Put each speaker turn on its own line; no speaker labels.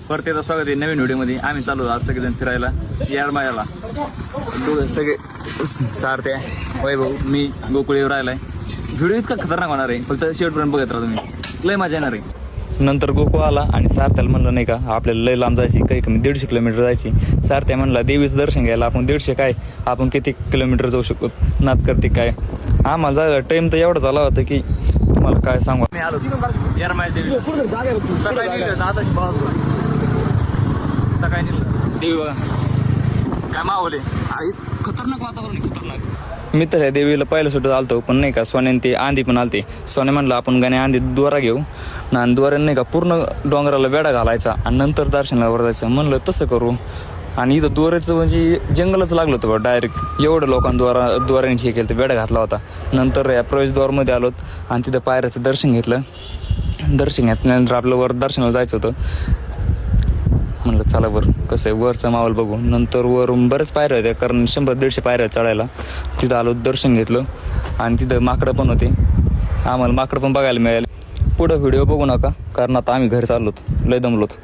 परत एकदा स्वागत आहे नवीन व्हिडिओमध्ये. आम्ही चालू आज सगळेजण फिरायला येरमाळ्याला. सगळे सारथ्या वैभव मी गोकुळीवर राहिलाय. व्हिडिओ इतका खतरनाक होणार आहे, फक्त शेवटपर्यंत बघत राहा तुम्ही, लय मजा येणार आहे. नंतर गोकुळ आला आणि सारथ्याला म्हणलं नाही का आपल्याला लय लांब जायची, काही कमी 150 किलोमीटर जायची. सारथ्या म्हणला देवीचं दर्शन घ्यायला आपण 150 काय आपण किती किलोमीटर जाऊ शकतो, नात करते काय. आम्हाला जायला टाईम तर एवढा झाला होता की तुम्हाला काय सांगू. मी आलो येरमाळ्या देवी सकाळी देवी बघा काय मावले, खतरनाक वातावरण, खतरनाक. मी तर ह्या देवीला पहिलं सुद्धा आलतो, पण नाही का सोन्याने ते आंधी पण आलते. सोने म्हणलं आपण गाणे आंधी द्वारा घेऊ ना, आणि द्वाराने नाही का पूर्ण डोंगराला वेढा घालायचा आणि नंतर दर्शनाला वर जायचं. म्हणलं तसं करू. आणि इथं दोऱ्याचं म्हणजे जंगलच लागलं होतं बा डायरेक्ट. एवढं द्वाराने हे केलं, वेढा घातला होता. नंतर या प्रवेशद्वारमध्ये आलोत आणि तिथं पायऱ्याचं दर्शन घेतलं. दर्शन घेतल्यानंतर आपलं वर दर्शनाला जायचं होतं. म्हणलं चला बरं कसं आहे वरचा माहोल बघू. नंतर वरून बरेच पायऱ्या होत्या, कारण 100-150 पायऱ्या चढायला. तिथं आलो, दर्शन घेतलं आणि तिथं माकडं पण होते. आम्हाला माकडं पण बघायला मिळाले. पुढं व्हिडिओ बघू नका, कारण आता आम्ही घरी चाललोत, लय दमलोत.